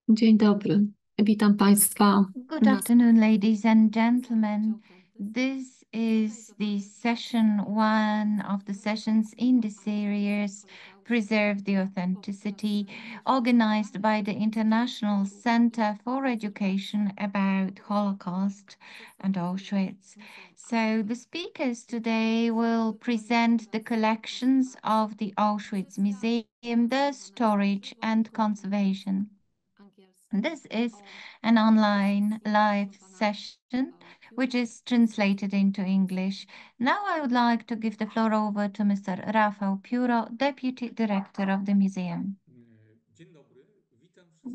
Dzień dobry. Witam Państwa Good na afternoon, ladies and gentlemen. This is the session one of the sessions in the series Preserve the Authenticity, organized by the International Center for Education about Holocaust and Auschwitz. So the speakers today will present the collections of the Auschwitz Museum, their storage and conservation. This is an online live session which is translated into English. Now I would like to give the floor over to Mr. Rafał Pióro, Deputy Director of the museum.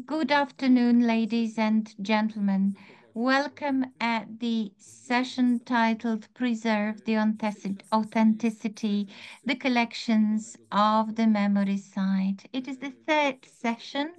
Good afternoon, ladies and gentlemen. Welcome at the session titled Preserve the Authenticity, the Collections of the Memory Site. It is the third session.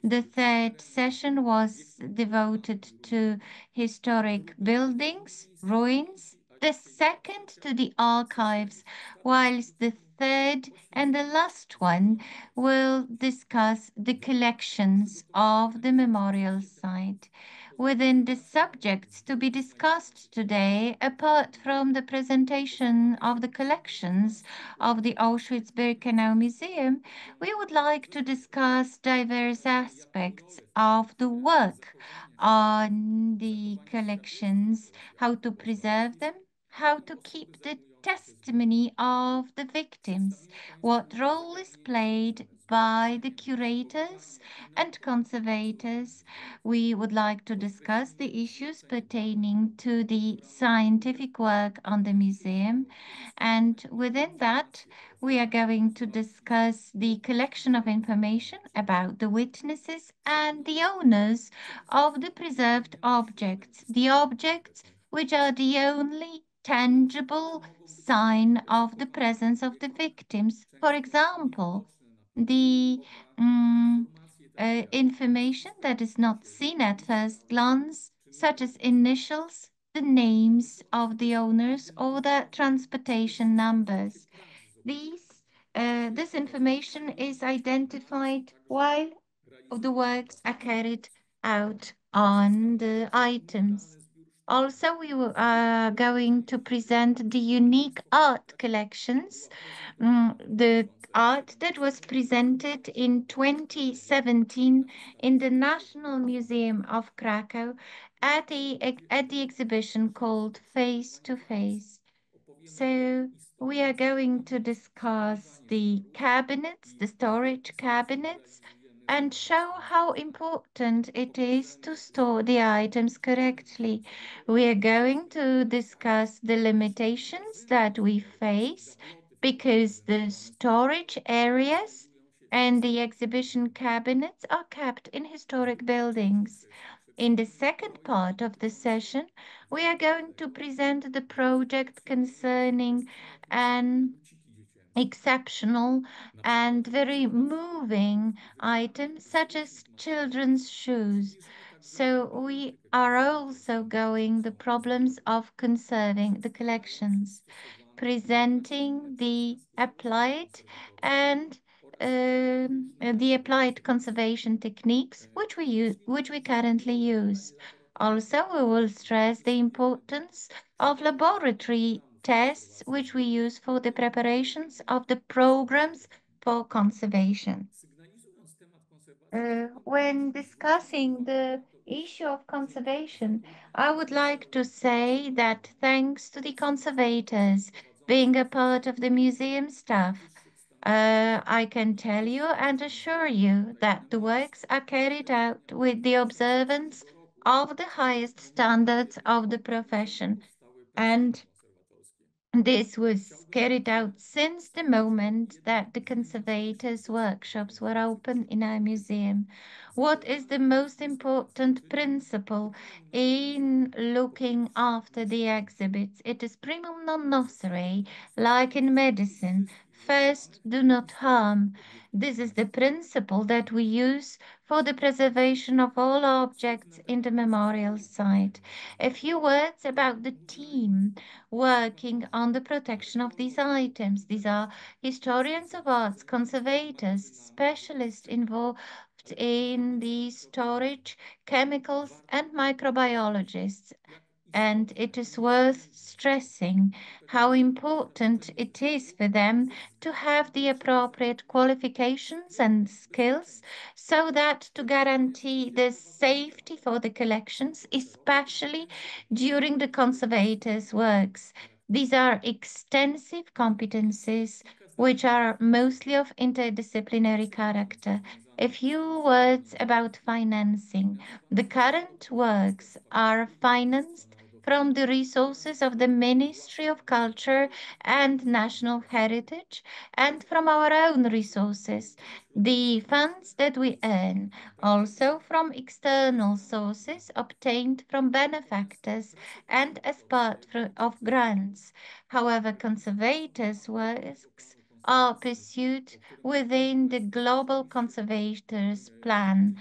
The third session was devoted to historic buildings, ruins, the second to the archives, whilst the third and the last one will discuss the collections of the memorial site. Within the subjects to be discussed today, apart from the presentation of the collections of the Auschwitz-Birkenau Museum, we would like to discuss diverse aspects of the work on the collections, how to preserve them, how to keep the testimony of the victims, what role is played by the curators and conservators. We would like to discuss the issues pertaining to the scientific work on the museum, and within that, we are going to discuss the collection of information about the witnesses and the owners of the preserved objects, the objects which are the only tangible sign of the presence of the victims. For example, the information that is not seen at first glance, such as initials, the names of the owners, or the transportation numbers. This information is identified while the works are carried out on the items. Also, are going to present the unique art collections, the art that was presented in 2017 in the National Museum of Krakow at the exhibition called Face to Face. So we are going to discuss the cabinets, the storage cabinets, and show how important it is to store the items correctly. We are going to discuss the limitations that we face because the storage areas and the exhibition cabinets are kept in historic buildings. In the second part of the session, we are going to present the project concerning an exceptional and very moving items such as children's shoes. So we are also going the problems of conserving the collections, presenting and the applied conservation techniques which we currently use. Also, we will stress the importance of laboratory tests which we use for the preparations of the programs for conservation. When discussing the issue of conservation, I would like to say that thanks to the conservators being a part of the museum staff, I can tell you and assure you that the works are carried out with the observance of the highest standards of the profession, and this was carried out since the moment that the conservators' workshops were open in our museum. What is the most important principle in looking after the exhibits? It is primum non nocere, like in medicine. First, do not harm. This is the principle that we use for the preservation of all objects in the memorial site. A few words about the team working on the protection of these items. These are historians of arts, conservators, specialists involved involved in the storage, chemicals, and microbiologists. And it is worth stressing how important it is for them to have the appropriate qualifications and skills so that to guarantee the safety for the collections, especially during the conservators' works. These are extensive competencies which are mostly of interdisciplinary character. A few words about financing. The current works are financed from the resources of the Ministry of Culture and National Heritage and from our own resources, the funds that we earn, also from external sources obtained from benefactors and as part of grants. However, conservators' works are pursued within the Global Conservators Plan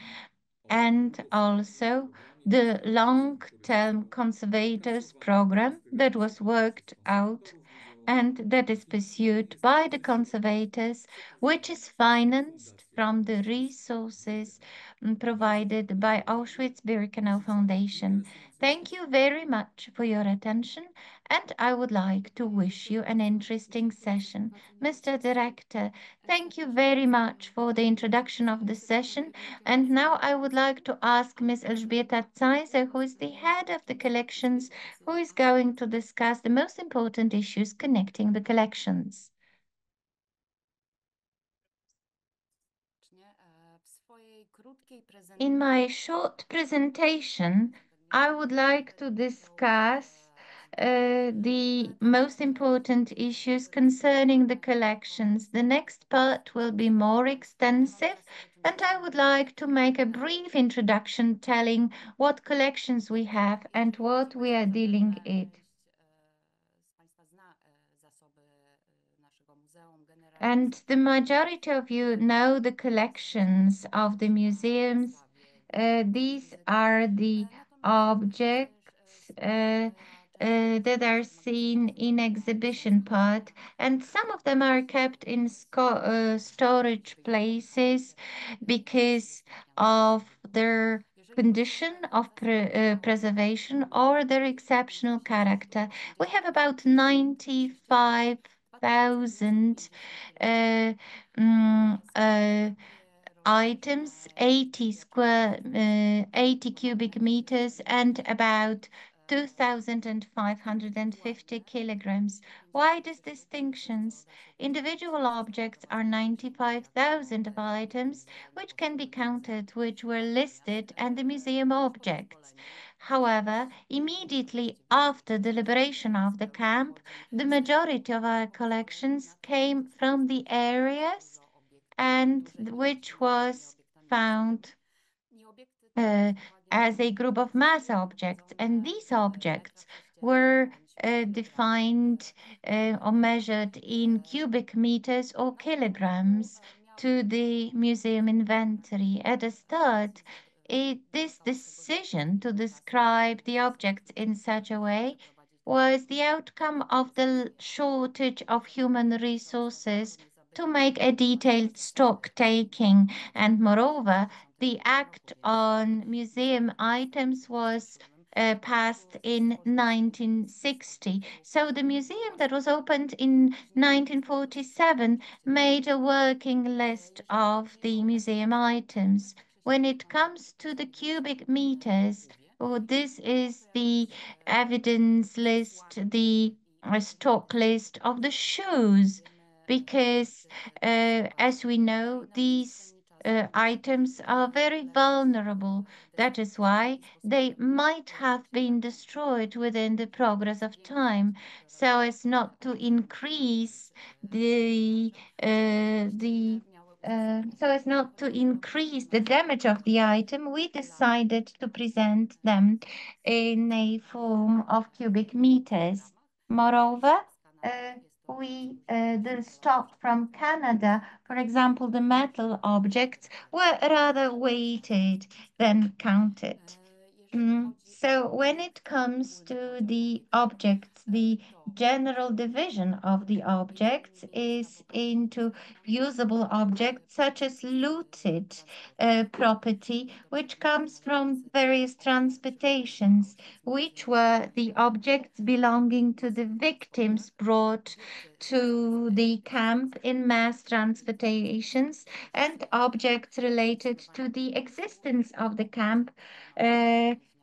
and also the long-term conservators program that was worked out and that is pursued by the conservators, which is financed from the resources provided by Auschwitz-Birkenau Foundation. Thank you very much for your attention, and I would like to wish you an interesting session. Mr. Director, thank you very much for the introduction of the session. And now I would like to ask Ms. Elżbieta Zeiser, who is the head of the collections, who is going to discuss the most important issues connecting the collections. In my short presentation, I would like to discuss the most important issues concerning the collections. The next part will be more extensive, and I would like to make a brief introduction telling what collections we have and what we are dealing it. And the majority of you know the collections of the museums. These are the objects that are seen in exhibition part, and some of them are kept in storage places because of their condition of preservation or their exceptional character. We have about 95,000 uh, mm, uh, items, 80 cubic meters, and about 2,550 kilograms. Why these distinctions? Individual objects are 95,000 of items, which can be counted, which were listed, and the museum objects. However, immediately after the liberation of the camp, the majority of our collections came from the areas and which was found uh, as a group of mass objects. And these objects were defined or measured in cubic meters or kilograms to the museum inventory. At the start, this decision to describe the objects in such a way was the outcome of the shortage of human resources to make a detailed stock taking, and moreover, the Act on Museum Items was passed in 1960. So the museum that was opened in 1947 made a working list of the museum items. When it comes to the cubic meters, oh, this is the evidence list, the stock list of the shoes, because as we know, these items are very vulnerable. That is why they might have been destroyed within the progress of time, so as not to increase the so as not to increase the damage of the item, we decided to present them in a form of cubic meters. Moreover, uh, the stock from Canada, for example, the metal objects were rather weighted than counted. So when it comes to the objects, the general division of the objects is into usable objects such as looted property, which comes from various transportations, which were the objects belonging to the victims brought to the camp in mass transportations, and objects related to the existence of the camp,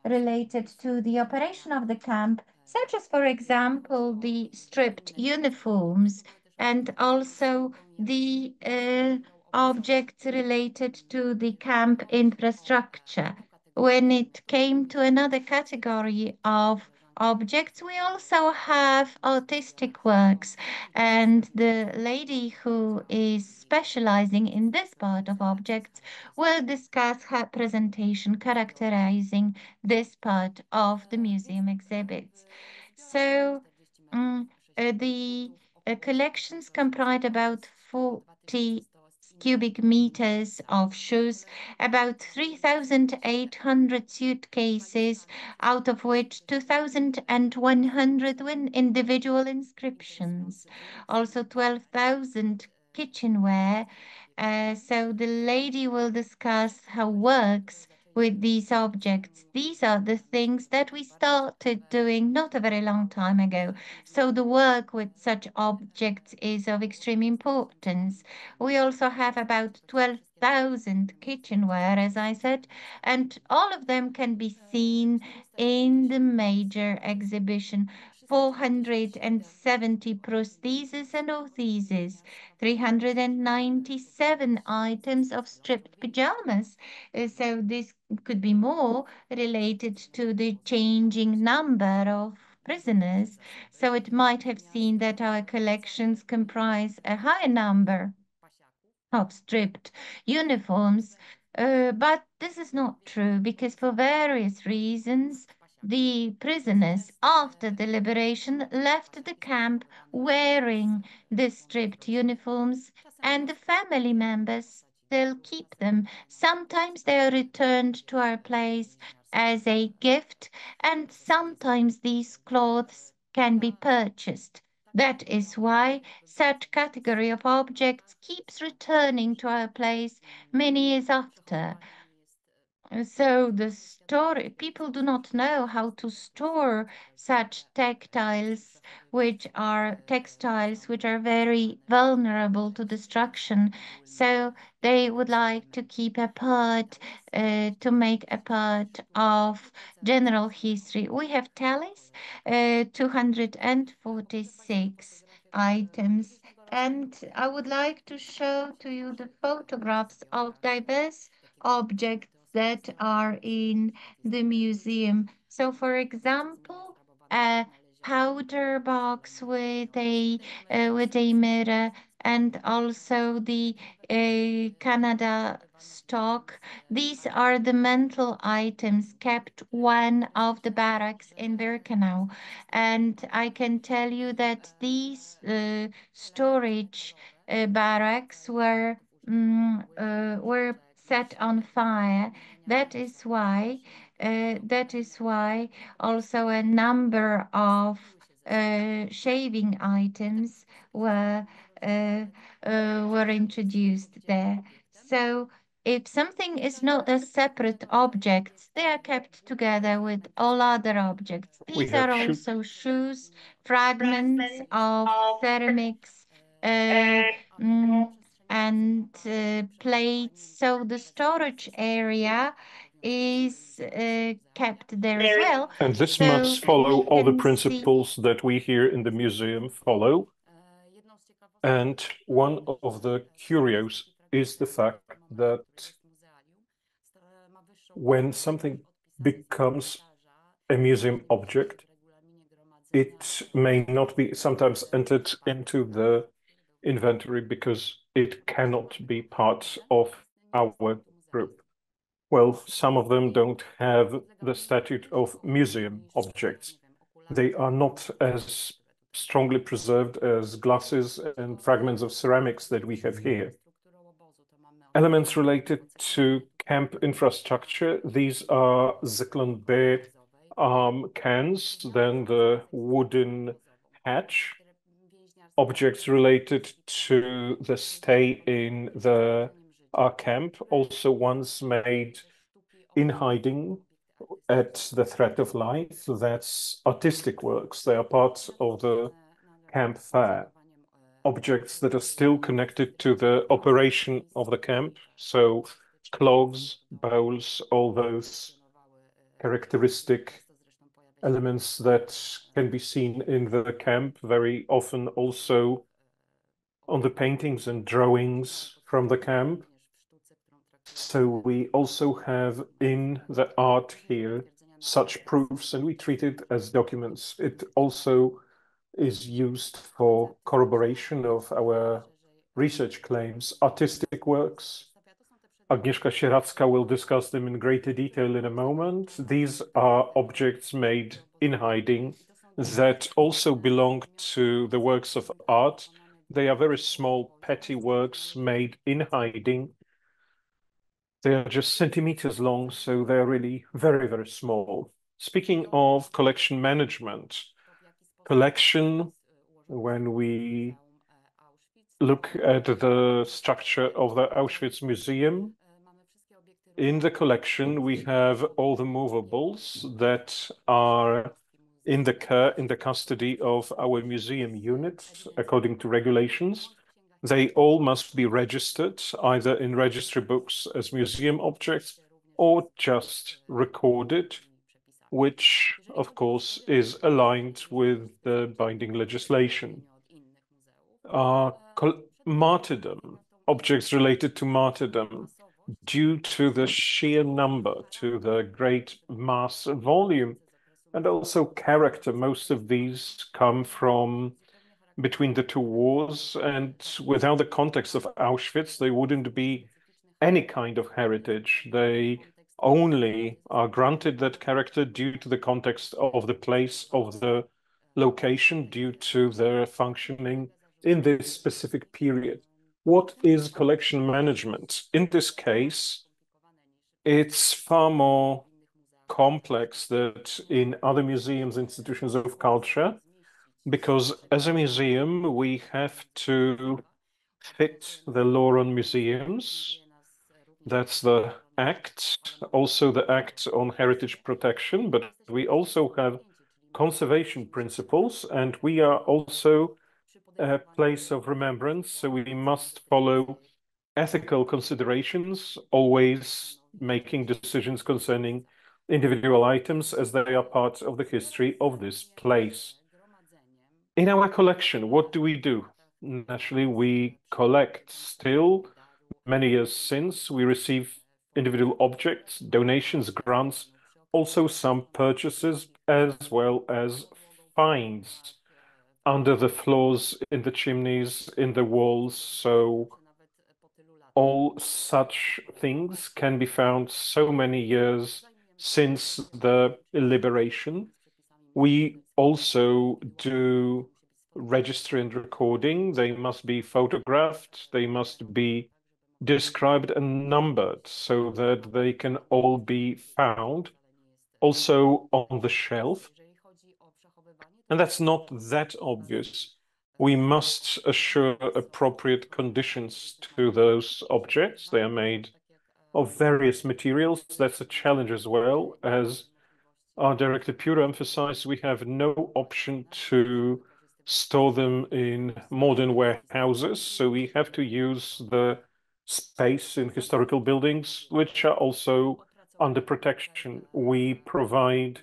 related to the operation of the camp, such as, for example, the stripped uniforms and also the objects related to the camp infrastructure. When it came to another category of objects, we also have artistic works, and the lady who is specializing in this part of objects will discuss her presentation characterizing this part of the museum exhibits. So, mm, the collections comprise about 40 cubic meters of shoes, about 3,800 suitcases, out of which 2,100 were individual inscriptions, also 12,000 kitchenware. So the lady will discuss her works with these objects. These are the things that we started doing not a very long time ago. So the work with such objects is of extreme importance. We also have about 12,000 kitchenware, as I said, and all of them can be seen in the major exhibition. 470 prostheses and ortheses, 397 items of stripped pajamas. So this could be more related to the changing number of prisoners. So it might have seen that our collections comprise a high number of stripped uniforms. But this is not true because, for various reasons, the prisoners after the liberation left the camp wearing the stripped uniforms, and the family members still keep them. Sometimes they are returned to our place as a gift, and sometimes these clothes can be purchased. That is why such category of objects keeps returning to our place many years after. So the story, people do not know how to store such textiles which are very vulnerable to destruction. So they would like to keep a part, to make a part of general history. We have tallies, 246 items. And I would like to show to you the photographs of diverse objects that are in the museum. So, for example, a powder box with a mirror, and also the Canada stock. These are the mental items kept one of the barracks in Birkenau, and I can tell you that these storage barracks were set on fire. That is why also a number of shaving items were introduced there. So if something is not a separate object, they are kept together with all other objects. We These are have shoe. also shoes, fragments of ceramics, uh, mm, and plates. So the storage area is kept there as well. And this So must follow we all the can see. principles that we here in the museum follow. And one of the curios is the fact that when something becomes a museum object, it may not be sometimes entered into the inventory because it cannot be part of our group. Well, some of them don't have the statute of museum objects. They are not as strongly preserved as glasses and fragments of ceramics that we have here. Elements related to camp infrastructure, these are Zyklon B cans, then the wooden hatch, objects related to the stay in the camp, also ones made in hiding at the threat of life. That's artistic works. They are part of the camp fare. Objects that are still connected to the operation of the camp. So cloths, bowls, all those characteristic elements that can be seen in the camp, very often also on the paintings and drawings from the camp. So we also have in the art here such proofs, and we treat it as documents. It also is used for corroboration of our research claims. Artistic works. Agnieszka Sieracka will discuss them in greater detail in a moment. These are objects made in hiding that also belong to the works of art. They are very small, petty works made in hiding. They are just centimeters long, so they're really very, very small. Speaking of collection management, collection, when we look at the structure of the Auschwitz Museum, in the collection, we have all the movables that are in the custody of our museum unit, according to regulations. They all must be registered, either in registry books as museum objects or just recorded, which, of course, is aligned with the binding legislation. Martyrdom, objects related to martyrdom, due to the sheer number, to the great mass volume, and also character. Most of these come from between the two wars, and without the context of Auschwitz, they wouldn't be any kind of heritage. They only are granted that character due to the context of the place, of the location, due to their functioning in this specific period. What is collection management? In this case, it's far more complex than in other museums, institutions of culture, because as a museum, we have to fit the law on museums. That's the Act, also the Act on Heritage Protection, but we also have conservation principles, and we are also a place of remembrance, so we must follow ethical considerations, always making decisions concerning individual items as they are part of the history of this place. In our collection, what do we do? Naturally, we collect still. Many years since, we receive individual objects, donations, grants, also some purchases, as well as finds under the floors, in the chimneys, in the walls. So all such things can be found so many years since the liberation. We also do registry and recording. They must be photographed. They must be described and numbered so that they can all be found also on the shelf. And that's not that obvious. We must assure appropriate conditions to those objects. They are made of various materials. That's a challenge as well. As our director Pura emphasized, we have no option to store them in modern warehouses. So we have to use the space in historical buildings, which are also under protection. We provide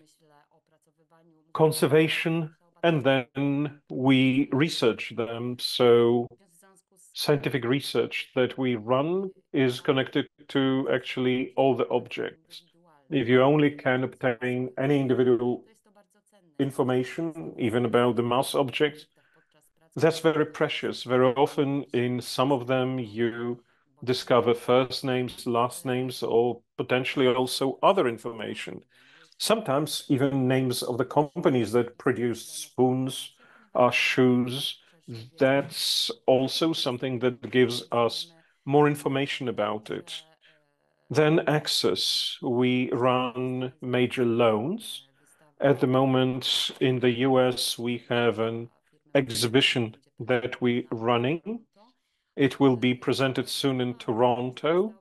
conservation and then we research them. So scientific research that we run is connected to actually all the objects. If you only can obtain any individual information, even about the mass object, that's very precious. Very often in some of them, you discover first names, last names, or potentially also other information. Sometimes even names of the companies that produce spoons, shoes. That's also something that gives us more information about it. Then access. We run major loans. At the moment in the US, we have an exhibition that we're running. It will be presented soon in Toronto.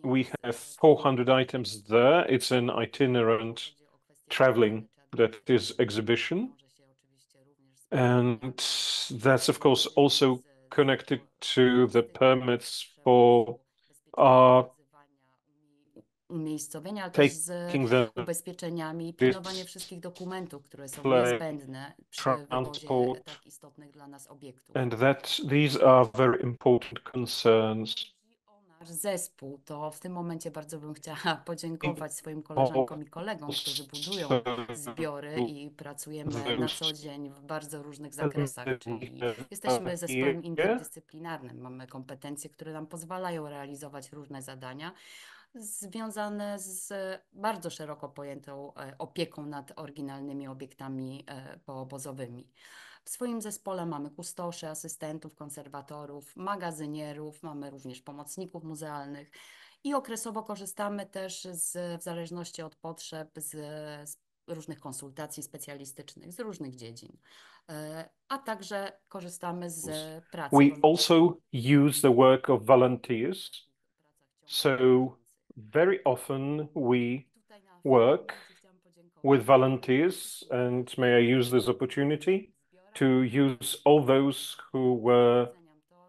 We have 400 items there. It's an itinerant traveling that is exhibition. And that's, of course, also connected to the permits for umiejscowienia, ale też z taking the ubezpieczeniami, pilnowanie wszystkich dokumentów, które są niezbędne przy wywozie transport, tak istotnych dla nas obiektów. and these are very important concerns. Nasz zespół, to w tym momencie bardzo bym chciała podziękować swoim koleżankom i kolegom, którzy budują zbiory i pracujemy na co dzień w bardzo różnych zakresach, czyli jesteśmy zespołem interdyscyplinarnym, mamy kompetencje, które nam pozwalają realizować różne zadania związane z bardzo szeroko pojętą opieką nad oryginalnymi obiektami poobozowymi. W swoim zespole mamy kustoszy, asystentów, konserwatorów, magazynierów, mamy również pomocników muzealnych i okresowo korzystamy też w zależności od potrzeb z różnych konsultacji specjalistycznych z różnych dziedzin, a także korzystamy z pracy. We also use the work of volunteers. So very often we work with volunteers, and may I use this opportunity to use all those who were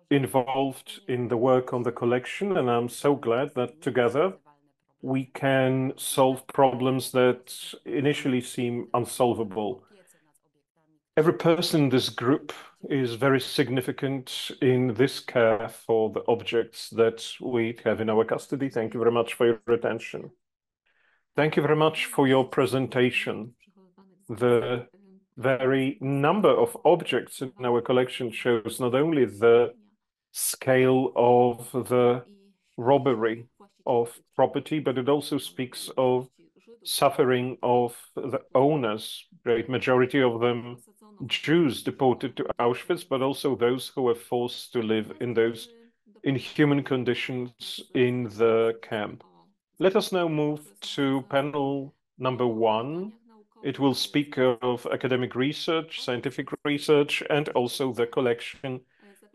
involved in the work on the collection, and I'm so glad that together we can solve problems that initially seem unsolvable. Every person in this group is very significant in this care for the objects that we have in our custody. Thank you very much for your attention. Thank you very much for your presentation. The very number of objects in our collection shows not only the scale of the robbery of property, but it also speaks of suffering of the owners, great majority of them Jews deported to Auschwitz, but also those who were forced to live in those inhuman conditions in the camp. Let us now move to panel number 1. It will speak of academic research, scientific research, and also the collection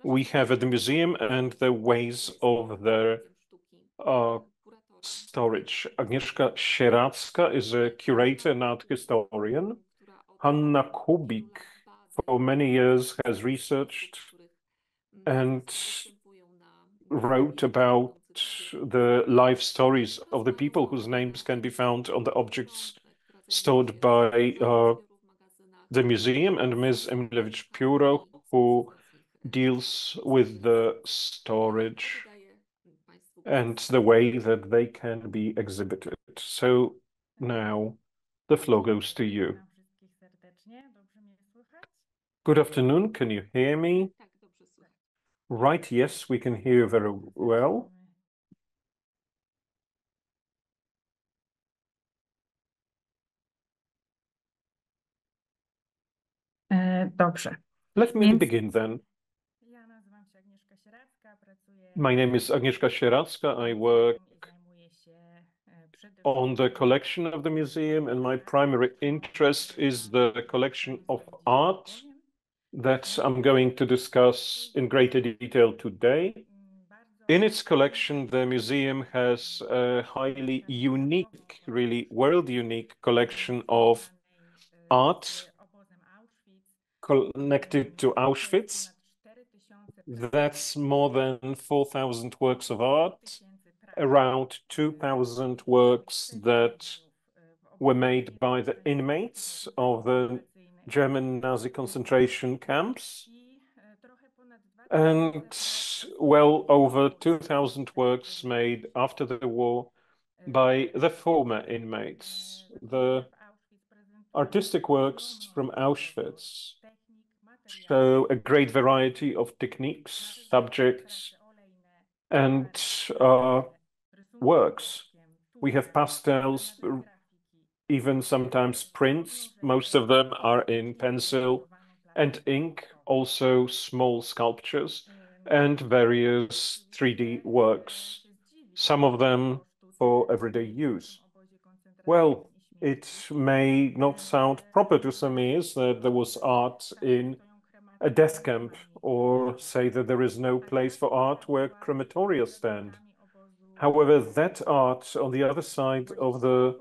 we have at the museum and the ways of their storage. Agnieszka Sieracka is a curator and art historian. Hanna Kubik, for many years, has researched and wrote about the life stories of the people whose names can be found on the objects stored by the museum, and Ms. Emilewicz-Pióro, who deals with the storage and the way that they can be exhibited. So now the floor goes to you. Good afternoon, can you hear me? Right, yes, we can hear you very well. Dobrze. Let me begin then. My name is Agnieszka Sieracka. I work on the collection of the museum, and my primary interest is the collection of art that I'm going to discuss in greater detail today. In its collection, the museum has a highly unique, really world-unique collection of art connected to Auschwitz. That's more than 4,000 works of art, around 2,000 works that were made by the inmates of the German Nazi concentration camps, and well over 2,000 works made after the war by the former inmates. The artistic works from Auschwitz show a great variety of techniques, subjects, and works. We have pastels, even sometimes prints. Most of them are in pencil and ink, also small sculptures and various 3D works, some of them for everyday use. Well, it may not sound proper to some ears that there was art in a death camp, or say that there is no place for art where crematoria stand. However, that art on the other side of the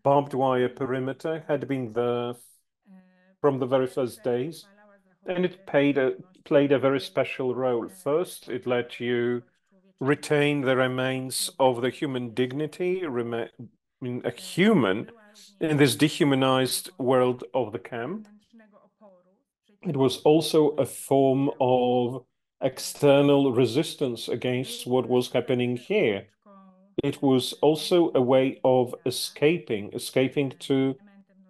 barbed wire perimeter had been there from the very first days, and it played a very special role. First, it let you retain the remains of the human dignity, a human in this dehumanized world of the camp. It was also a form of external resistance against what was happening here. It was also a way of escaping to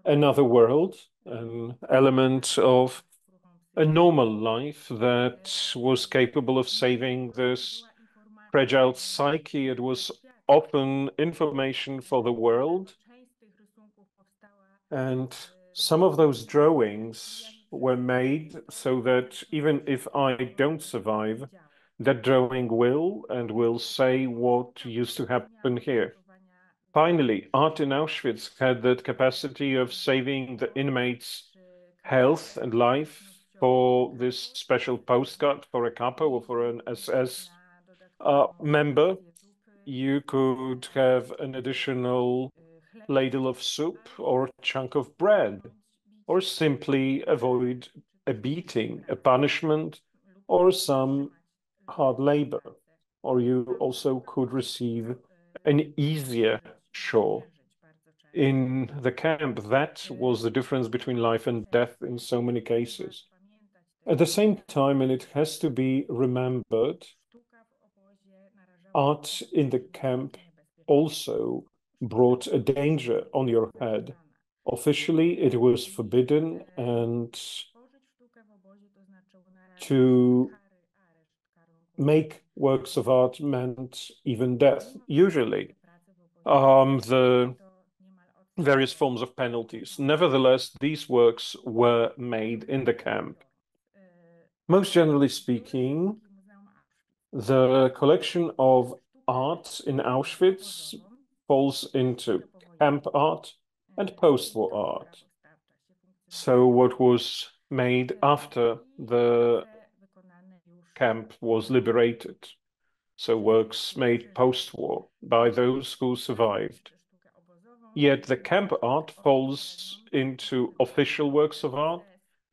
another world, an element of a normal life that was capable of saving this fragile psyche. It was often information for the world. And some of those drawings were made so that even if I don't survive, that drawing will say what used to happen here. Finally, art in Auschwitz had that capacity of saving the inmates' health and life. For this special postcard for a kappa or for an SS member, you could have an additional ladle of soup or a chunk of bread, or simply avoid a beating, a punishment, or some hard labor. Or you also could receive an easier chore. In the camp, that was the difference between life and death in so many cases. At the same time, and it has to be remembered, art in the camp also brought a danger on your head. Officially, it was forbidden, and to make works of art meant even death. Usually, the various forms of penalties. Nevertheless, these works were made in the camp. Most generally speaking, the collection of art in Auschwitz falls into camp art and post-war art. So what was made after the camp was liberated. So works made post-war by those who survived. Yet the camp art falls into official works of art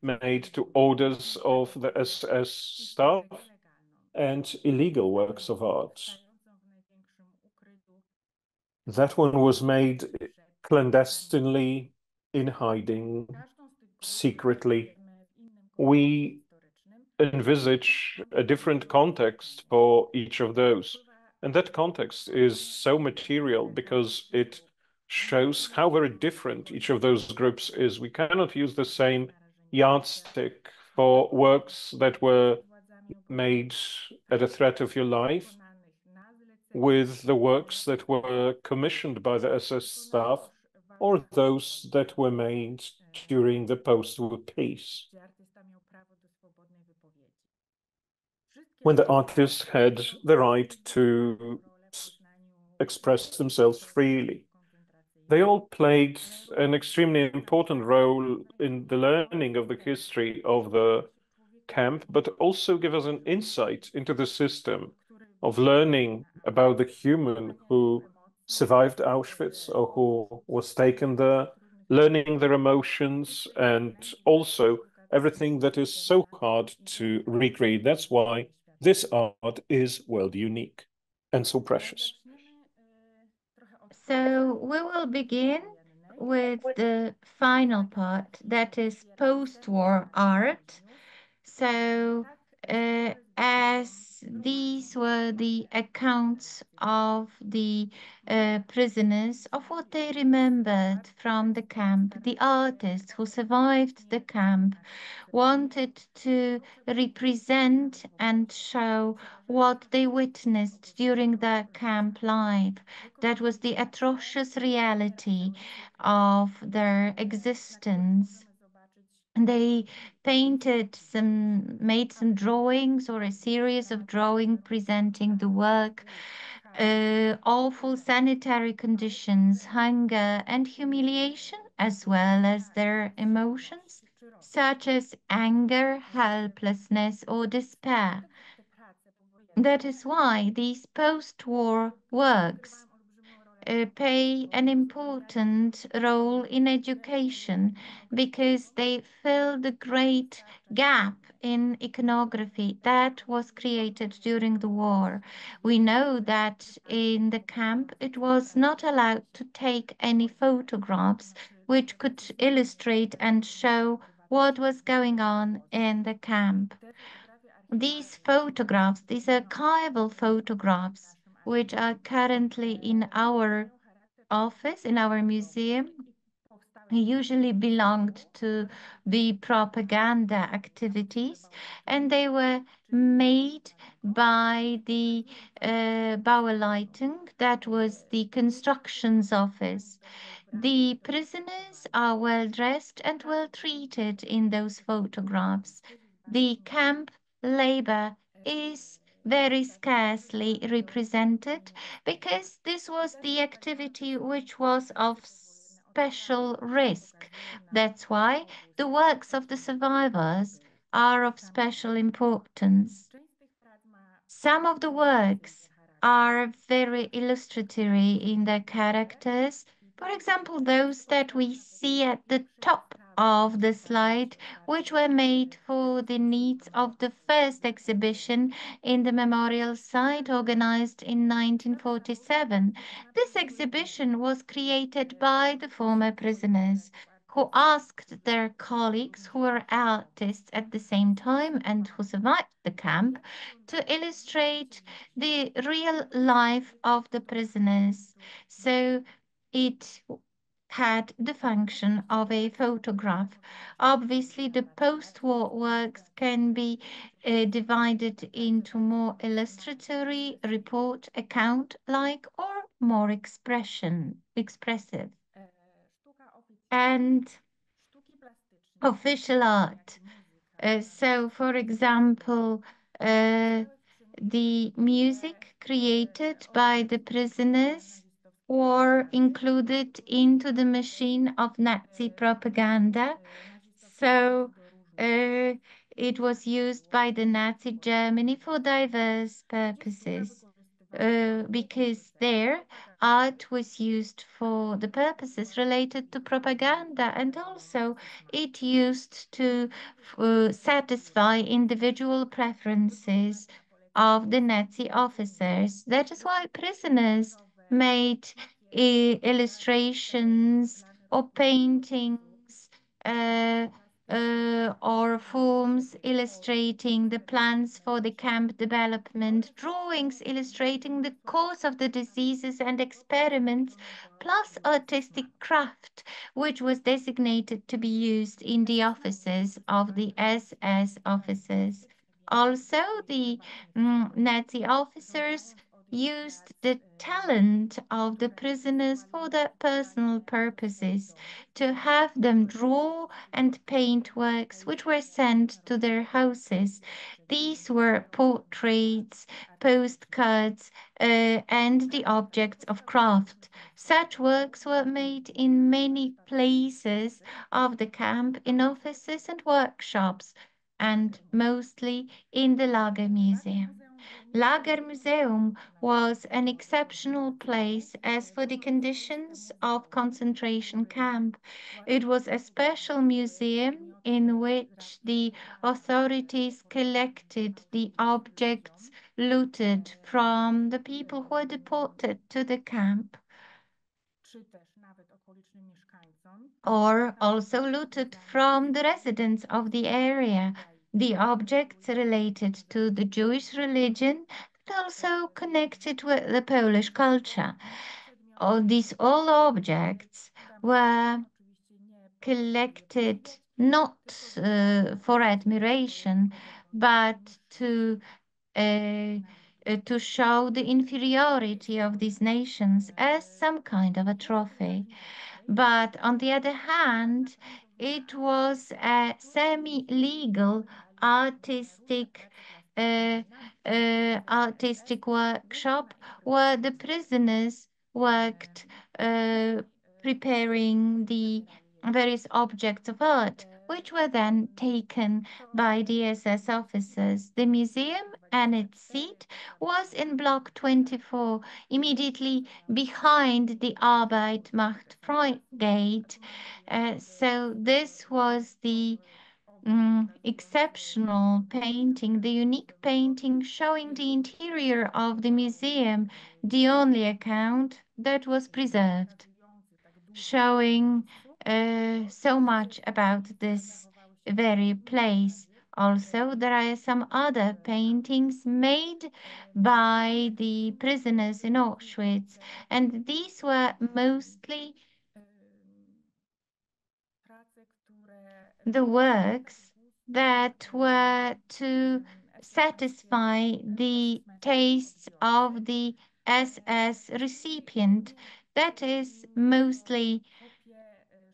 made to orders of the SS staff and illegal works of art. That one was made clandestinely, in hiding, secretly. We envisage a different context for each of those. And that context is so material because it shows how very different each of those groups is. We cannot use the same yardstick for works that were made at a threat of your life with the works that were commissioned by the SS staff or those that were made during the post-war peace, when the artists had the right to express themselves freely. They all played an extremely important role in the learning of the history of the camp, but also give us an insight into the system of learning about the human who survived Auschwitz or who was taken there, learning their emotions, and also everything that is so hard to recreate. That's why this art is world unique and so precious. So we will begin with the final part, that is post-war art. So, as these were the accounts of the prisoners, of what they remembered from the camp, the artists who survived the camp wanted to represent and show what they witnessed during their camp life. That was the atrocious reality of their existence. They made some drawings or a series of drawings presenting the work, awful sanitary conditions, hunger, and humiliation, as well as their emotions. such as anger, helplessness, or despair. That is why these post-war works play an important role in education because they fill the great gap in iconography that was created during the war. We know that in the camp it was not allowed to take any photographs which could illustrate and show what was going on in the camp. These photographs, these archival photographs, which are currently in our office, in our museum, usually belonged to the propaganda activities, and they were made by the Bauleitung, that was the constructions office. The prisoners are well dressed and well treated in those photographs. The camp labor is very scarcely represented because this was the activity which was of special risk. That's why the works of the survivors are of special importance. Some of the works are very illustratory in their characters. For example, those that we see at the top of the slide, which were made for the needs of the first exhibition in the memorial site organized in 1947. This exhibition was created by the former prisoners who asked their colleagues who were artists at the same time and who survived the camp to illustrate the real life of the prisoners. So it had the function of a photograph. Obviously, the post-war works can be divided into more illustratory, report, account-like, or more expressive. And official art. So, for example, the music created by the prisoners were included into the machine of Nazi propaganda. So, it was used by the Nazi Germany for diverse purposes. Because there art was used for the purposes related to propaganda, and also it used to satisfy individual preferences of the Nazi officers. That is why prisoners made illustrations or paintings uh, or forms illustrating the plans for the camp development, drawings illustrating the course of the diseases and experiments, plus artistic craft, which was designated to be used in the offices of the SS officers. Also, the Nazi officers used the talent of the prisoners for their personal purposes, to have them draw and paint works which were sent to their houses. These were portraits, postcards, and the objects of craft. Such works were made in many places of the camp, in offices and workshops, and mostly in the Lager Museum. Lager Museum was an exceptional place as for the conditions of concentration camp. It was a special museum in which the authorities collected the objects looted from the people who were deported to the camp, or also looted from the residents of the area. The objects related to the Jewish religion, but also connected with the Polish culture. All objects were collected not for admiration, but uh, to show the inferiority of these nations as some kind of a trophy. But on the other hand, it was a semi-legal artistic uh, artistic workshop where the prisoners worked preparing the various objects of art. which were then taken by the SS officers. The museum and its seat was in Block 24, immediately behind the Arbeit macht frei gate. So this was the exceptional painting, the unique painting showing the interior of the museum, the only account that was preserved, showing so much about this very place. Also, there are some other paintings made by the prisoners in Auschwitz, and these were mostly the works that were to satisfy the tastes of the SS recipient. That is, mostly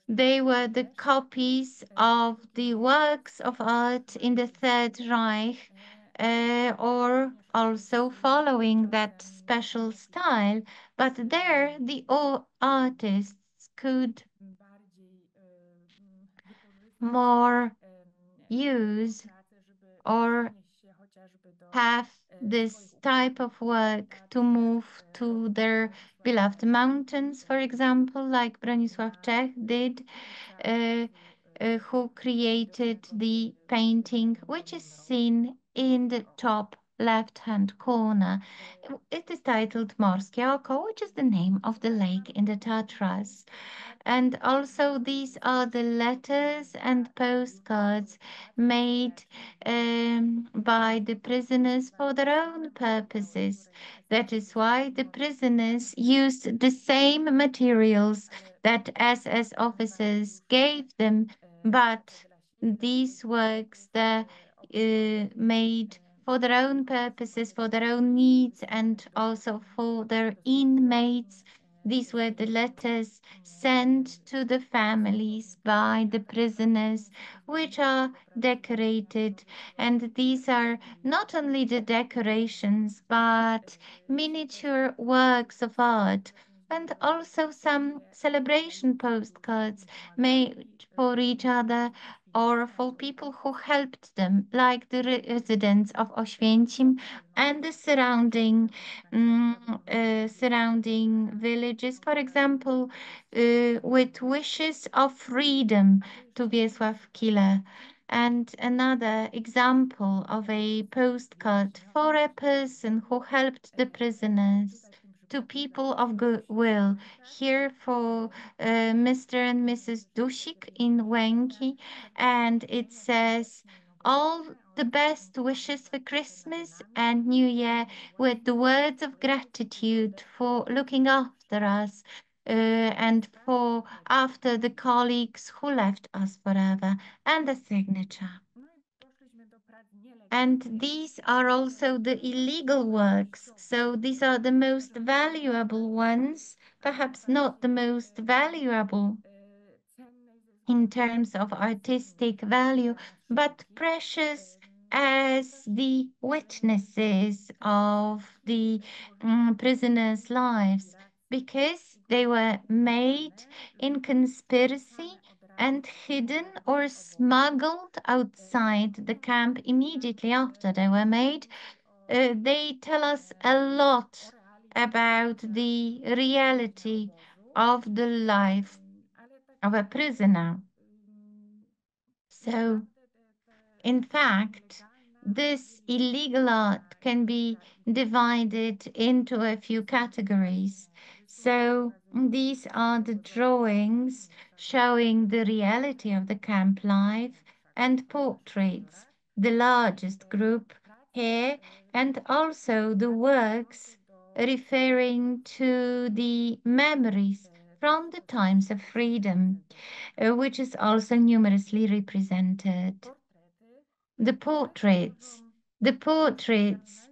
they were the copies of the works of art in the Third Reich, or also following that special style. But there, the artists could more use or have this type of work to move to their beloved mountains, for example, like Bronisław Czech did, uh, who created the painting, which is seen in the top left-hand corner. It is titled Morskie Oko, which is the name of the lake in the Tatras. And also, these are the letters and postcards made by the prisoners for their own purposes. That is why the prisoners used the same materials that SS officers gave them, but these works they're made for their own purposes, for their own needs, and also for their inmates. These were the letters sent to the families by the prisoners, which are decorated. And these are not only the decorations, but miniature works of art, and also some celebration postcards made for each other or for people who helped them, like the residents of Oświęcim and the surrounding villages, for example, with wishes of freedom to Wiesław Killer. And another example of a postcard for a person who helped the prisoners to people of goodwill. Here for Mr. and Mrs. Dusik in Łęki, and it says, all the best wishes for Christmas and New Year with the words of gratitude for looking after us and for after the colleagues who left us forever, and a signature. And these are also the illegal works. So these are the most valuable ones, perhaps not the most valuable in terms of artistic value, but precious as the witnesses of the prisoners' lives, because they were made in conspiracy and hidden or smuggled outside the camp immediately after they were made. They tell us a lot about the reality of the life of a prisoner. So, in fact, this illegal art can be divided into a few categories. So, these are the drawings showing the reality of the camp life and portraits, the largest group here, and also the works referring to the memories from the times of freedom, which is also numerously represented. The portraits. The portraits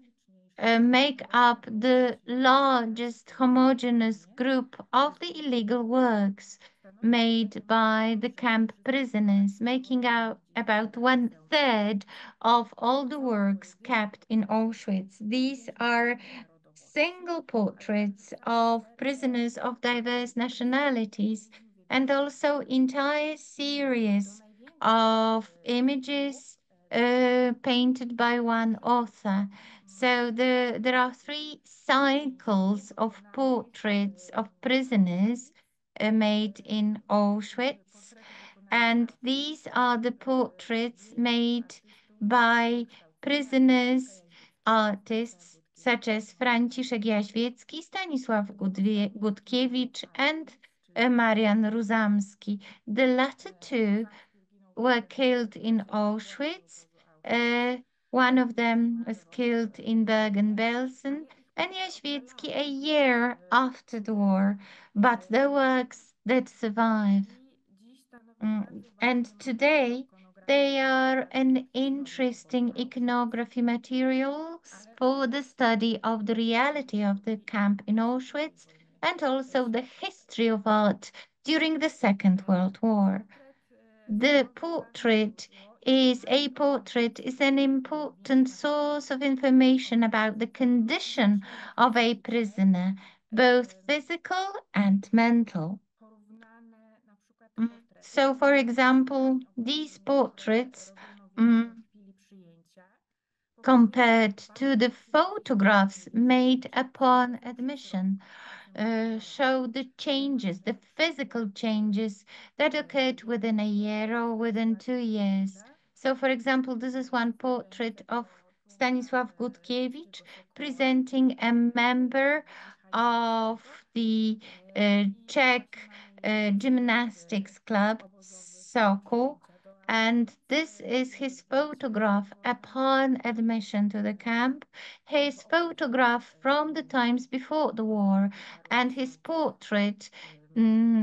make up the largest homogeneous group of the illegal works made by the camp prisoners, making out about 1/3 of all the works kept in Auschwitz. These are single portraits of prisoners of diverse nationalities and also entire series of images painted by one author. So there are three cycles of portraits of prisoners made in Auschwitz, and these are the portraits made by prisoners, artists such as Franciszek Jaźwiecki, Stanisław Gutkiewicz, and Marian Ruzamski. The latter two were killed in Auschwitz. One of them was killed in Bergen-Belsen, and Jaźwiecki a year after the war. But the works that survive. And today they are an interesting iconography materials for the study of the reality of the camp in Auschwitz and also the history of art during the Second World War. The portrait is an important source of information about the condition of a prisoner, both physical and mental. So, for example, these portraits, compared to the photographs made upon admission, show the changes, the physical changes that occurred within a year or within 2 years. So, for example, this is one portrait of Stanisław Gutkiewicz presenting a member of the Czech gymnastics club, Sokol, and this is his photograph upon admission to the camp, his photograph from the times before the war, and his portrait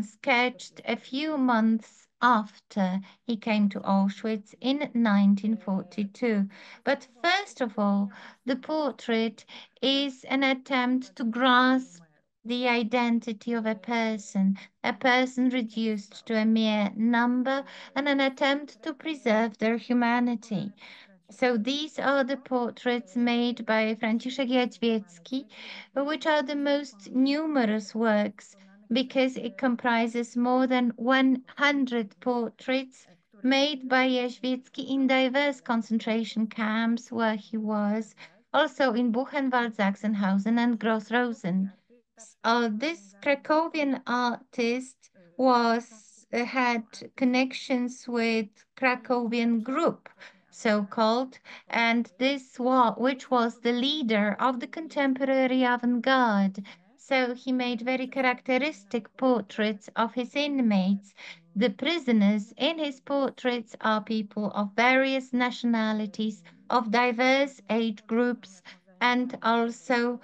sketched a few months after he came to Auschwitz in 1942. But first of all, the portrait is an attempt to grasp the identity of a person reduced to a mere number, and an attempt to preserve their humanity. So these are the portraits made by Franciszek Jaźwiecki, which are the most numerous works because it comprises more than 100 portraits made by Jaźwiecki in diverse concentration camps where he was, also in Buchenwald, Sachsenhausen, and Gross-Rosen. This Krakowian artist had connections with Krakowian group, so-called, and which was the leader of the contemporary avant-garde. So he made very characteristic portraits of his inmates. The prisoners in his portraits are people of various nationalities, of diverse age groups, and also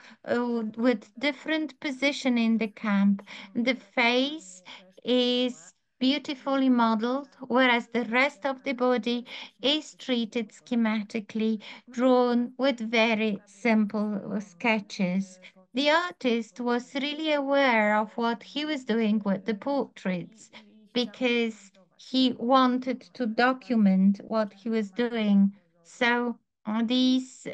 with different position in the camp. The face is beautifully modeled, whereas the rest of the body is treated schematically, drawn with very simple sketches. The artist was really aware of what he was doing with the portraits because he wanted to document what he was doing. So these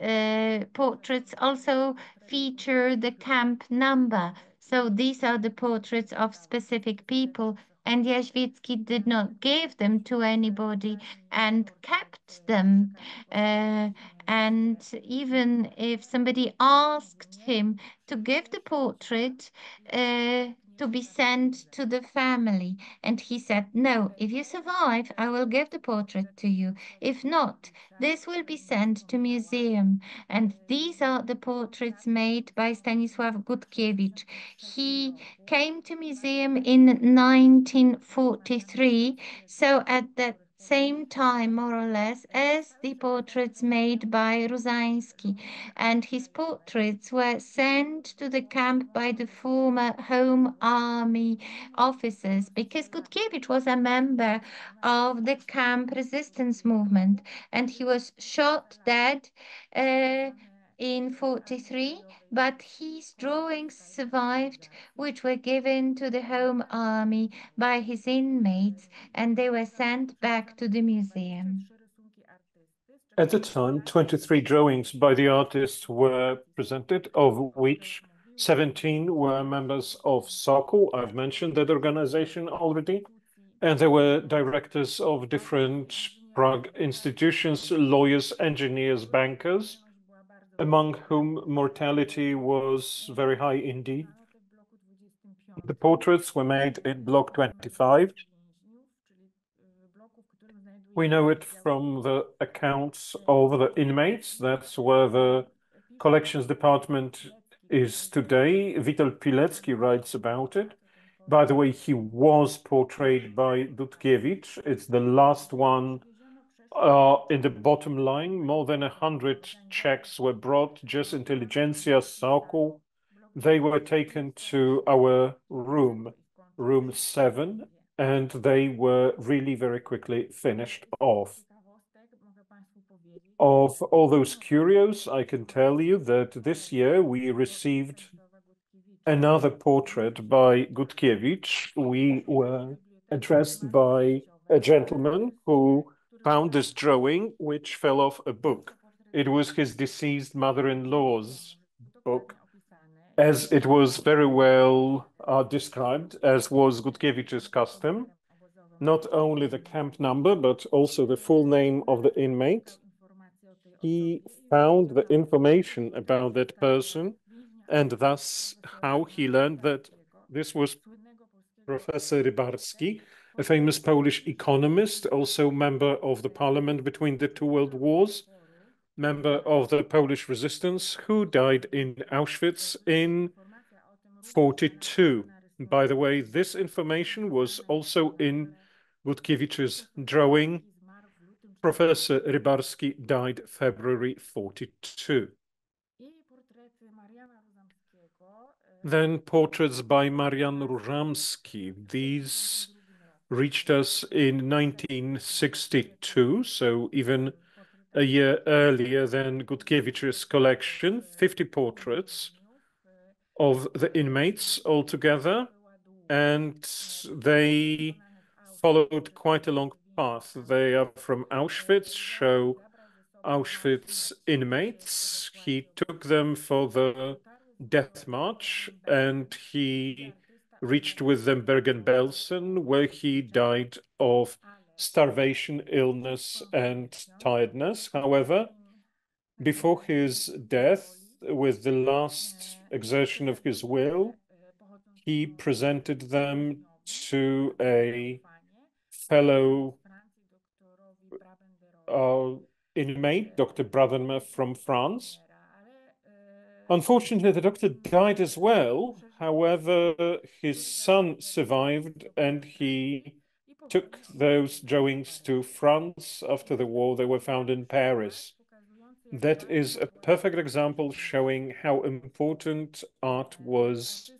portraits also feature the camp number. So these are the portraits of specific people, and Jaźwiecki did not give them to anybody and kept them. And even if somebody asked him to give the portrait to be sent to the family, and he said, "No, if you survive, I will give the portrait to you. If not, this will be sent to museum." And these are the portraits made by Stanisław Gutkiewicz. He came to museum in 1943, so at that same time, more or less, as the portraits made by Ruzański. And his portraits were sent to the camp by the former Home Army officers because Gutkiewicz was a member of the camp resistance movement, and he was shot dead in 43, but his drawings survived, which were given to the Home Army by his inmates, and they were sent back to the museum. At the time, 23 drawings by the artist were presented, of which 17 were members of Sokol. I've mentioned that organization already. And there were directors of different Prague institutions, lawyers, engineers, bankers, among whom mortality was very high indeed. The portraits were made in Block 25. We know it from the accounts of the inmates. That's where the collections department is today. Vital Pilecki writes about it. By the way, he was portrayed by Dudkiewicz. It's the last one in the bottom line. More than 100 Czechs were brought, just intelligentsia, Sokol. They were taken to our room 7, and they were really very quickly finished off. Of all those curios, I can tell you that this year we received another portrait by Gutkiewicz. We were addressed by a gentleman who found this drawing, which fell off a book. It was his deceased mother-in-law's book, as it was very well described, as was Gutkiewicz's custom. Not only the camp number, but also the full name of the inmate. He found the information about that person, and thus how he learned that this was Professor Rybarski, a famous Polish economist, also member of the parliament between the two world wars, member of the Polish resistance, who died in Auschwitz in 1942. By the way, this information was also in Gutkiewicz's drawing. Professor Rybarski died February 1942. Then portraits by Marian Różamski. These reached us in 1962, so even a year earlier than Gutkiewicz's collection. 50 portraits of the inmates altogether, and they followed quite a long path. They are from Auschwitz, show Auschwitz inmates. He took them for the death march, and he reached with them Bergen-Belsen, where he died of starvation, illness, and tiredness. However, before his death, with the last exertion of his will, he presented them to a fellow inmate, Dr. Brabenmer from France. Unfortunately, the doctor died as well. However, his son survived, and he took those drawings to France after the war. They were found in Paris. That is a perfect example showing how important art was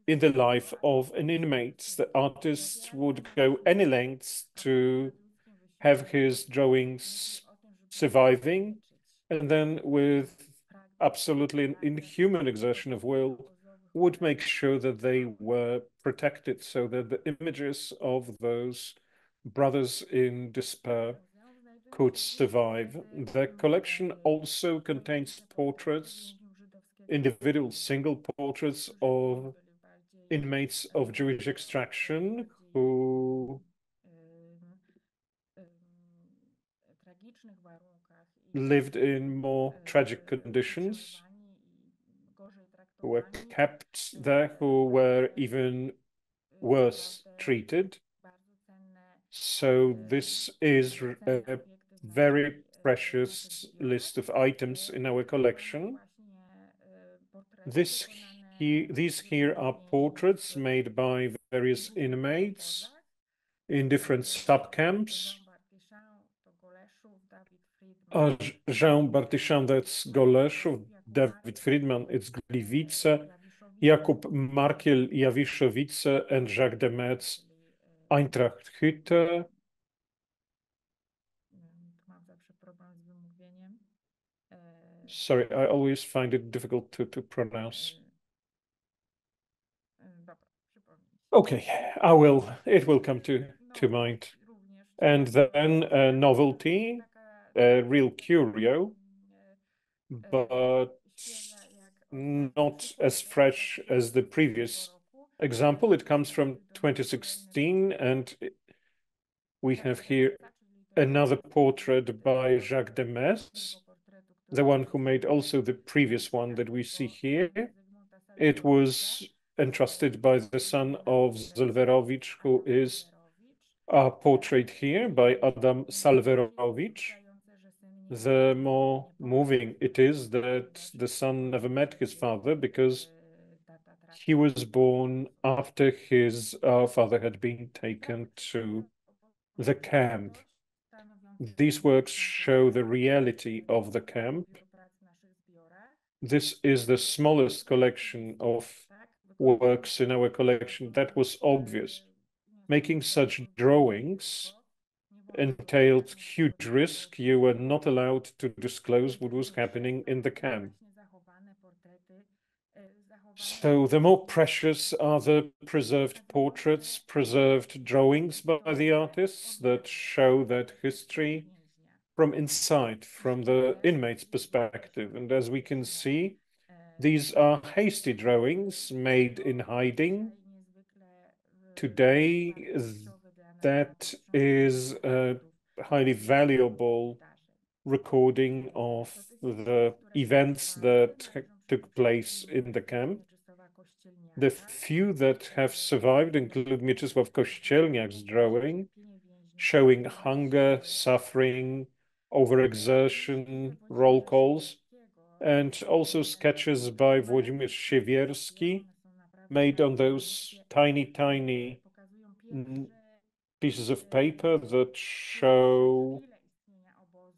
in the life of an inmate. The artist would go any lengths to have his drawings surviving, and then with absolutely an inhuman exertion of will, would make sure that they were protected so that the images of those brothers in despair could survive. The collection also contains portraits, individual single portraits of inmates of Jewish extraction who lived in more tragic conditions, who were kept there, who were even worse treated. So this is a very precious list of items in our collection. These here are portraits made by various inmates in different subcamps. Jean Bartyszan, that's Goleszów, David Friedman, it's Gliwice, Jakub Markiel, Jawiszowice, and Jacques de Metz, Eintracht Hütte. Sorry, I always find it difficult to pronounce. Okay, it will come to mind. And then a novelty, a real curio, but not as fresh as the previous example. It comes from 2016, and We have here another portrait by Jacques de Metz, the one who made also the previous one that we see here. It was entrusted by the son of Zelwerowicz, who is portrayed here by Adam Salwerowicz. The more moving it is that the son never met his father because he was born after his father had been taken to the camp. These works show the reality of the camp. This is the smallest collection of works in our collection. That was obvious. Making such drawings entailed huge risk. You were not allowed to disclose what was happening in the camp. So the more precious are the preserved portraits, preserved drawings by the artists that show that history from inside, from the inmate's perspective. And as we can see, these are hasty drawings made in hiding. Today, that is a highly valuable recording of the events that took place in the camp. The few that have survived include Mieczysław Kościelniak's drawing, showing hunger, suffering, overexertion, roll calls, and also sketches by Włodzimierz Siewierski made on those tiny pieces of paper that show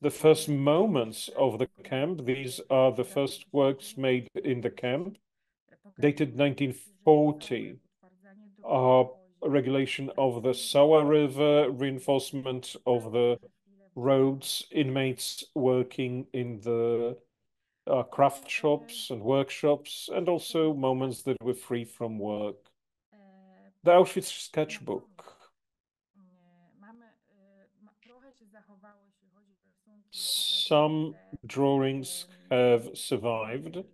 the first moments of the camp. These are the first works made in the camp, dated 1940. Regulation of the Sawa River, reinforcement of the roads, inmates working in the craft shops and workshops, and also moments that were free from work. The Auschwitz sketchbook. Some drawings have survived.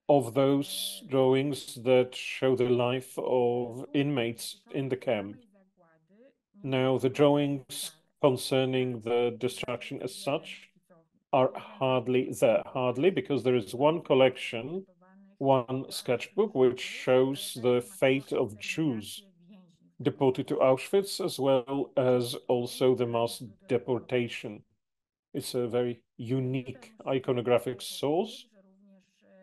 Of those drawings that show the life of inmates in the camp. Now, the drawings concerning the destruction as such are hardly there, because there is one collection, one sketchbook, which shows the fate of Jews deported to Auschwitz, as well as also the mass deportation. It's a very unique iconographic source.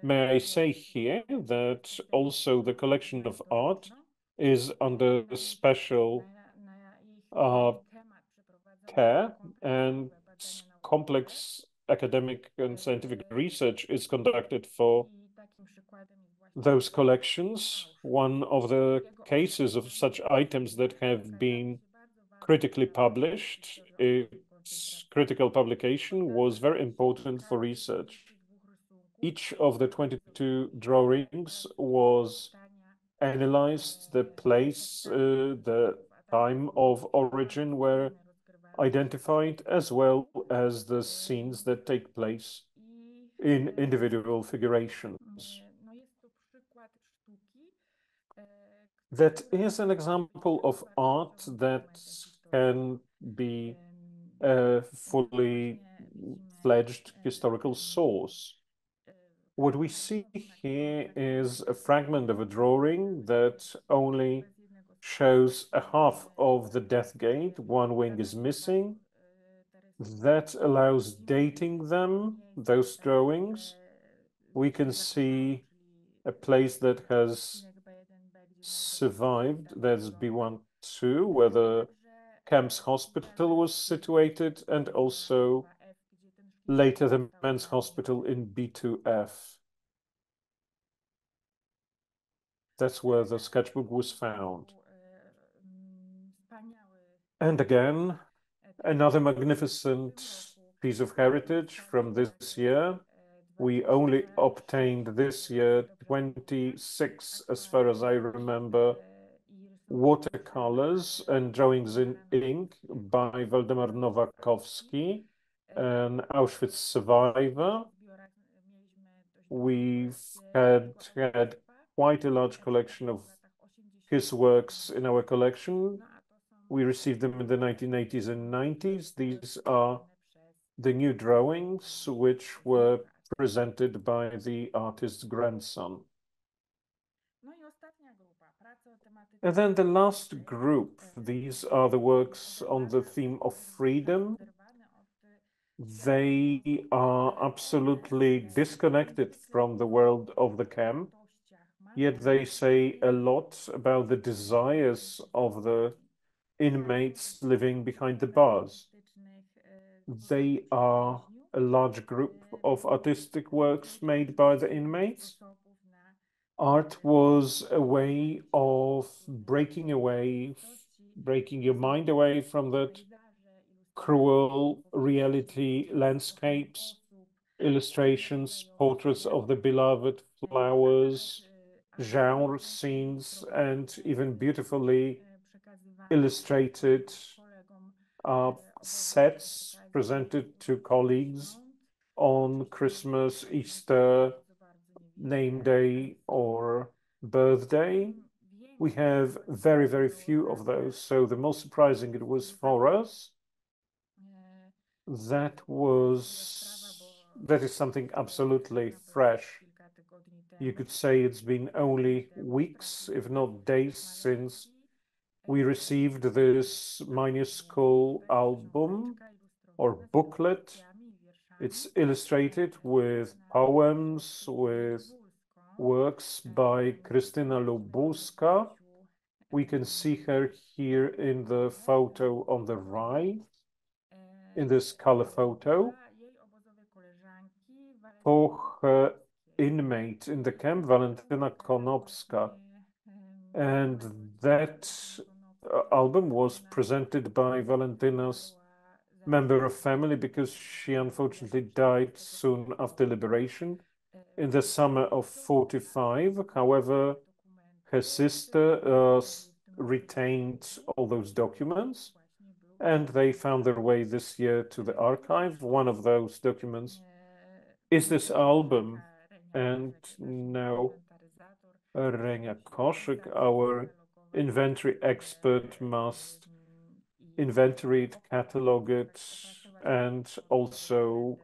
May I say here that also the collection of art is under special care, and complex academic and scientific research is conducted for those collections. One of the cases of such items that have been critically published, its critical publication was very important for research. Each of the 22 drawings was analyzed, the place, the time of origin were identified, as well as the scenes that take place in individual figurations. That is an example of art that can be a fully fledged historical source. What we see here is a fragment of a drawing that only shows a half of the death gate. One wing is missing. That allows dating them, those drawings. We can see a place that has survived, that's B1-2, where the camp's hospital was situated, and also later the men's hospital in B2F. That's where the sketchbook was found. And again, another magnificent piece of heritage from this year. We only obtained this year 26, as far as I remember, watercolors and drawings in ink by Waldemar Nowakowski, an Auschwitz survivor. We've had quite a large collection of his works in our collection. We received them in the 1980s and 90s. These are the new drawings, which were presented by the artist's grandson. And then the last group, these are the works on the theme of freedom. They are absolutely disconnected from the world of the camp, yet they say a lot about the desires of the inmates living behind the bars. They are a large group of artistic works made by the inmates. Art was a way of breaking your mind away from that cruel reality landscapes, illustrations, portraits of the beloved, flowers, genre scenes, and even beautifully illustrated sets presented to colleagues on Christmas, Easter, name day, or birthday. We have very, very few of those. So the most surprising it was for us, that is something absolutely fresh. You could say it's been only weeks, if not days, since we received this minuscule album or booklet. It's illustrated with poems, with works by Krystyna Lubuska. We can see her here in the photo on the right, in this color photo. For her inmate in the camp, Valentyna Konopska. And that album was presented by Valentyna's member of family because she unfortunately died soon after liberation in the summer of 45. However, her sister retained all those documents, and they found their way this year to the archive. One of those documents is this album, and now Renia Koszyk, our inventory expert, must inventory it, catalog it, and also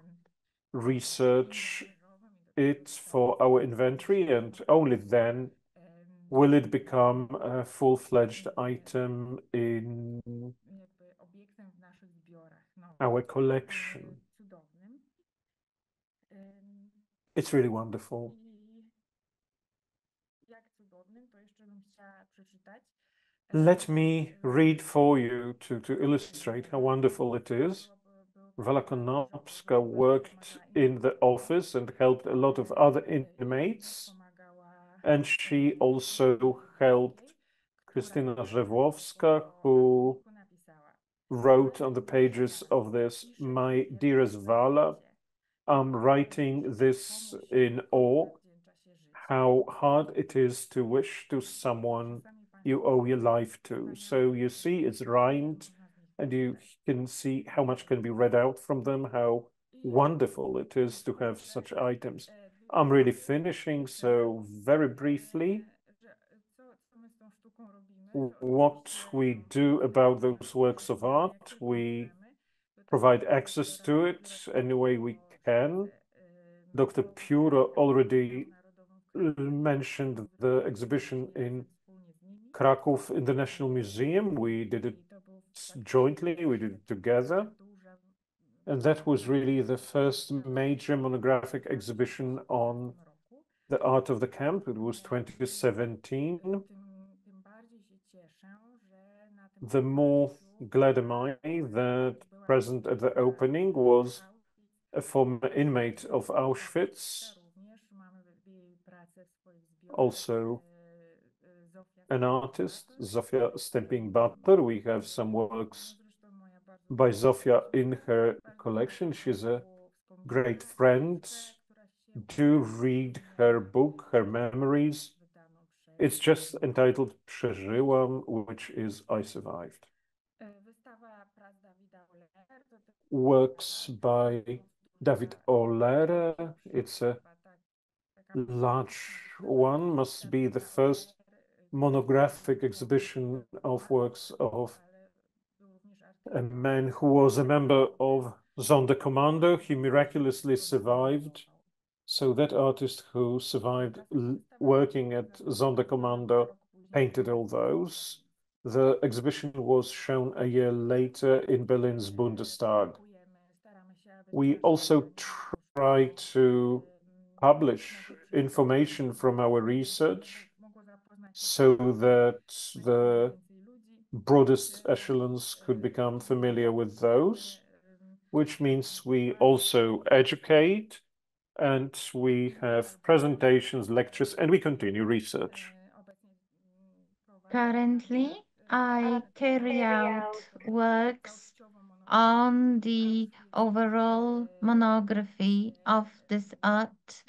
research it for our inventory, and only then will it become a full-fledged item in our collection. It's really wonderful. Let me read for you to illustrate how wonderful it is. Vala Konopska worked in the office and helped a lot of other inmates, and she also helped Krystyna Żewłowska, who wrote on the pages of this, "My dearest Vala, I'm writing this in awe, how hard it is to wish to someone you owe your life to." So you see it's rhymed, and you can see how much can be read out from them, how wonderful it is to have such items. I'm really finishing, so very briefly, what we do about those works of art, we provide access to it any way we can. Dr. Pióro already mentioned the exhibition in Kraków in the National Museum. We did it jointly, we did it together. And that was really the first major monographic exhibition on the art of the camp. It was 2017. The more glad am I that present at the opening was a former inmate of Auschwitz, also an artist, Zofia Stępień-Bator. We have some works by Zofia in her collection. She's a great friend. Do read her book, her memories. It's just entitled Przeżyłam, which is I survived. Works by David Olera. It's a large one, must be the first monographic exhibition of works of a man who was a member of Sonderkommando. He miraculously survived. So that artist who survived working at Sonderkommando painted all those. The exhibition was shown a year later in Berlin's Bundestag. We also try to publish information from our research so that the broadest echelons could become familiar with those, which means we also educate and we have presentations, lectures, and we continue research. Currently, I carry out works on the overall monography of this art,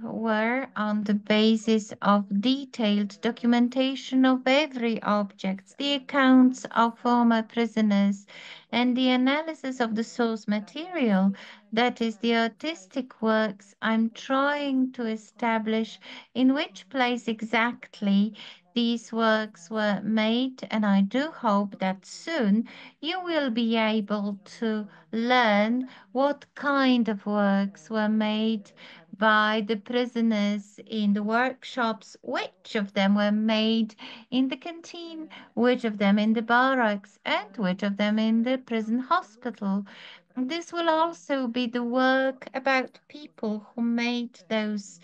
were on the basis of detailed documentation of every object, the accounts of former prisoners, and the analysis of the source material, that is, the artistic works. I'm trying to establish in which place exactly these works were made, and I do hope that soon you will be able to learn what kind of works were made by the prisoners in the workshops, which of them were made in the canteen, which of them in the barracks, and which of them in the prison hospital. This will also be the work about people who made those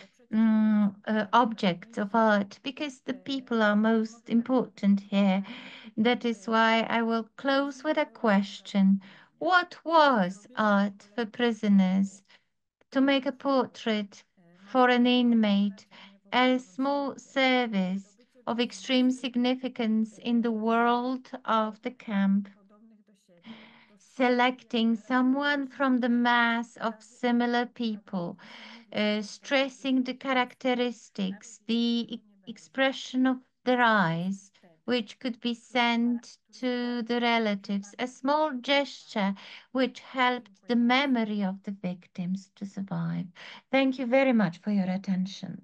objects of art, because the people are most important here. That is why I will close with a question. What was art for prisoners? To make a portrait for an inmate, a small service of extreme significance in the world of the camp. Selecting someone from the mass of similar people, stressing the characteristics, the expression of their eyes, which could be sent to the relatives, a small gesture which helped the memory of the victims to survive. Thank you very much for your attention.